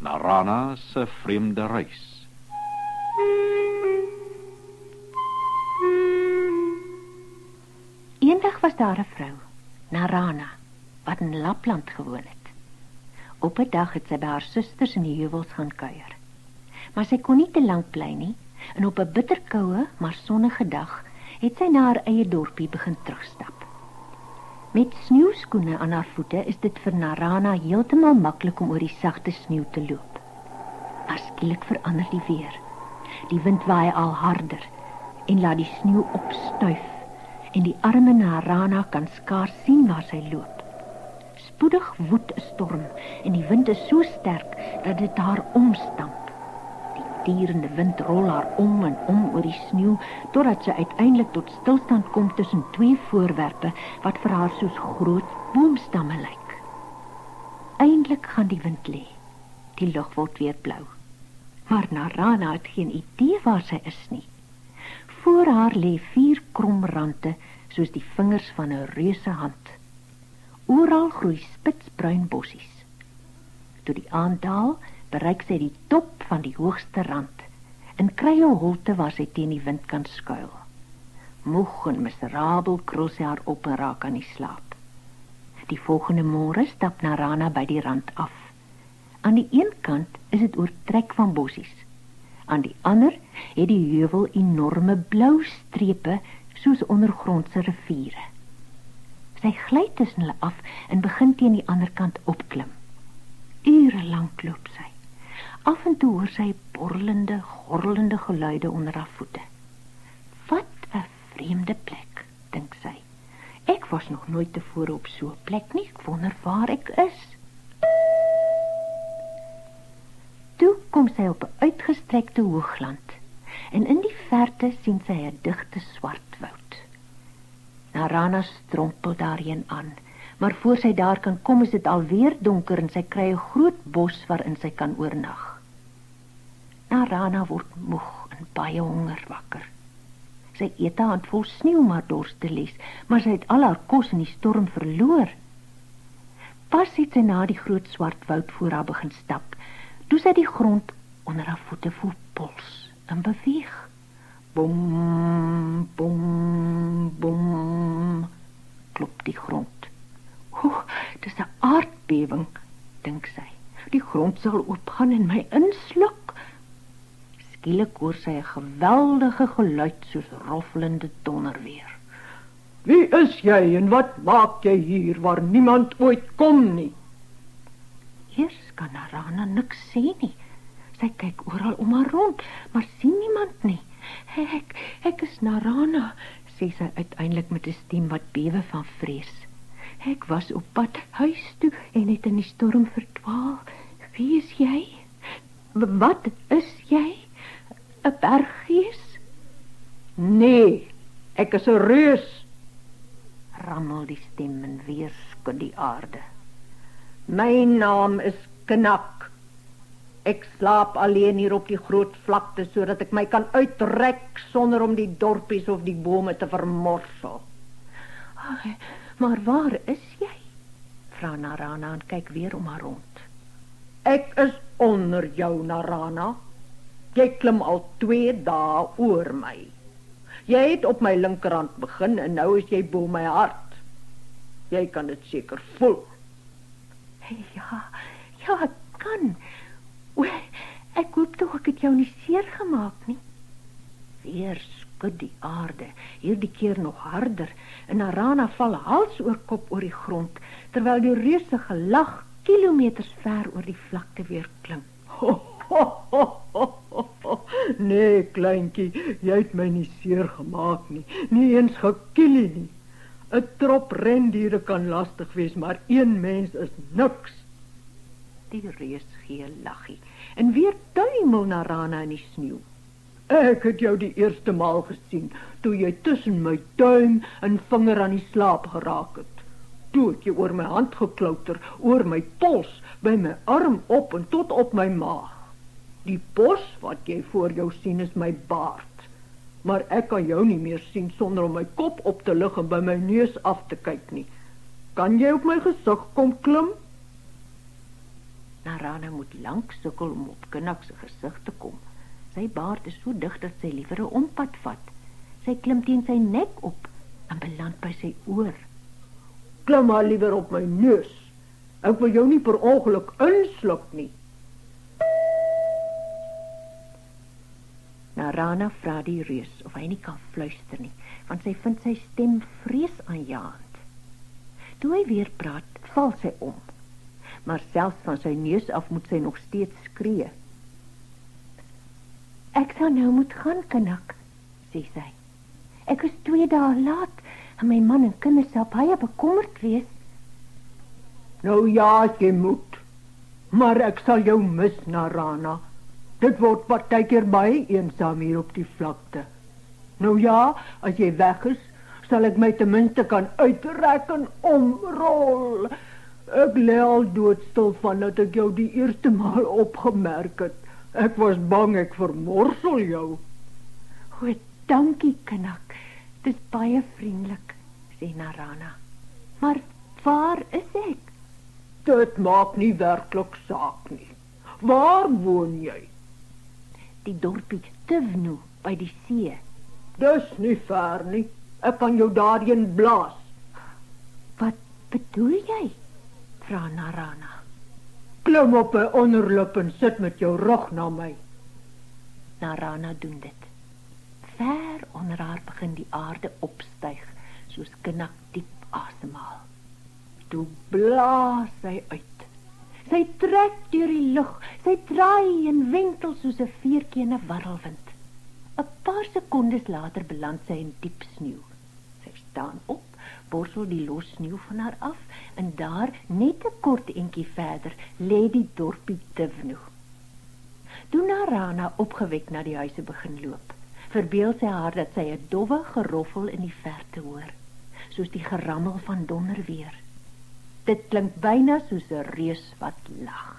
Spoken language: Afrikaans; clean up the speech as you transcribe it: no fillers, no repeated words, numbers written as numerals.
Narana se vreemde reis. Eendag was daar 'n vrou, Narana, wat in Lapland gewoon het. Op 'n dag het sy by haar susters in die heuwels gaan kuier. Maar sy kon nie te lank bly nie, en op 'n bitterkoue, maar sonnige dag, het sy na haar eie dorpie begin terugstap. Met sneeuskoene aan haar voete is dit vir Narana heeltemal maklik om oor die sagte sneeu te loop. Maar skielik verander die weer. Die wind waai al harder en laat die sneeu opstuif, en die arme Narana kan skaars sien waar sy loop. Spoedig woed 'n storm en die wind is so sterk dat dit haar omstamp. Die tierende wind rol haar om en om oor die sneeu totdat sy uiteindelik tot stilstand kom tussen twee voorwerpe wat vir haar soos groot boomstamme lyk. Eindelik gaan die wind lê. Die lug word weer blou. Maar Narana het geen idee waar sy is nie. Voor haar lê 4 krom rande soos die vingers van 'n reuse hand. Oral groei spitsbruin bossies. Toe die aand daal, bereik sy die top van die hoogste rand en kry 'n holte waar sy teen die wind kan skuil. Moeg en miserabel krul sy haar op en raak aan die slaap. Die volgende môre stap Narana by die rand af. Aan die een kant is dit oortrek van bossies. Aan die ander het die heuwel enorme blou strepe soos ondergrondse riviere. Sy gly tussen hulle af en begin teen die ander kant opklim. Ure lank loop sy. Af en toe hoor sy borrelende, gorrelende geluide onder haar voete. Wat 'n vreemde plek, dink sy. Ek was nog nooit tevore op so 'n plek nie, ek wonder waar ek is. Toe kom sy op 'n uitgestrekte hoogland en in die verte sien sy 'n digte swart woud. Narana strompel daarheen aan, maar voor sy daar kan kom is dit alweer donker en sy kry 'n groot bos waarin sy kan oornag. Narana word moeg en baie honger wakker. Sy eet 'n handvol sneeu maar dorsteles, maar sy het al haar kos in die storm verloor. Pas het sy na die groot swart woud voor haar begin stap, toe sy die grond onder haar voete voel puls en beweeg. Bom, bom, bom, klop die grond. Dis 'n aardbewing, dink sy. Die grond sal oopgaan en my insluk. Skielik hoor sy 'n geweldige geluid soos roffelende donderweer. Wie is jy en wat maak jy hier waar niemand ooit kom nie? Eers kan Narana niks sê nie. Sy kyk oral om haar rond, maar sien niemand nie. Ek is Narana, sê sy uiteindelik met 'n stem wat bewe van vrees. Ek was op pad huis toe en het in die storm verdwaal. Wie is jy? Wat is jy? 'n berggees? Nee, ek is 'n reus, rammel die stem en weer skud die aarde. My naam is Knak. Ek slaap alleen hier op die groot vlakte sodat ek my kan uitrek sonder om die dorpies of die bome te vermorsel. Maar waar is jy? Vra Narana en kyk weer om haar rond. Ek is onder jou, Narana. Jy klim al 2 dae oor my. Jy het op my linkerhand begin en nou is jy bo my hart. Jy kan dit seker voel. Ja, ek kan. Ek hoop tog ek het jou nie seer gemaak nie. Weer skud die aarde, hierdie keer nog harder, en Narana val hals oor kop oor die grond, terwyl die reuse gelag kilometers ver oor die vlakte weer klink. Nee, kleintjie, jy het my nie seer gemaak nie, nie eens gekielie nie. 'n Trop rendiere kan lastig wees, maar 1 mens is niks. Die reus gee laggie en weer tuimel Narana in die sneeu. Ek het jou die eerste maal gesien, toe jy tussen my duim en vinger aan die slaap geraak het. Toe het jy oor my hand geklouter, oor my pols, by my arm op en tot op my maag. Die bos wat jy voor jou sien is my baard. Maar ek kan jou nie meer sien sonder om my kop op te lig en by my neus af te kyk nie. Kan jy op my gesig kom klim? Narana moet lank sukkel om op Kinnak se gesig te kom. Sy baard is so dig dat sy liewer 'n ompad vat. Sy klim teen sy nek op en beland by sy oor. Klim maar liewer op my neus. Ek wil jou nie per ongeluk insluk nie. Narana vra die reus of hy nie kan fluister nie, want sy vind sy stem vreesaanjaend. Toe hy weer praat, val sy om. Maar selfs van sy neus af moet sy nog steeds skree. Ek sal nou moet gaan, Kinnak, sê sy. Ek is 2 dae laat en my man en kinders sal baie bekommerd wees. Nou ja, jy moet. Maar ek sal jou mis, Narana. Dit word partykeer baie eensaam hier op die vlakte. Nou ja, as jy weg is, sal ek my ten minste kan uitrek en omrol. Ek lê al doodstil van dat ek jou die eerste maal opgemerk het. Ek was bang ek vermorsel jou. O, dankie, Kinnak. Dis baie vriendelik, sê Narana. Maar waar is ek? Dit maak nie werklik saak nie. Waar woon jy? Die dorpie Tivnu by die see. Dis nie ver nie. Ek kan jou daarheen blaas. Wat bedoel jy? Vra Narana. Klim op my onderlip en sit met jou rug na my. Narana doen dit. Ver onder haar begin die aarde opstyg, soos Kinnak diep asemhaal. Toe blaas sy uit. Sy trek deur die lug, sy draai en wentel soos 'n veertjie in 'n warrelwind. 'n Paar sekondes later beland sy in diep sneeu. Sy staan op, borsel die los sneeu van haar af en daar, net 'n kort entjie verder, lê die dorpie Tivnu. Toe Narana opgewek na die huise begin loop, verbeel sy haar dat sy 'n dowwe geroffel in die verte hoor, soos die gerammel van donderweer. Dit klink byna soos 'n reus wat lag.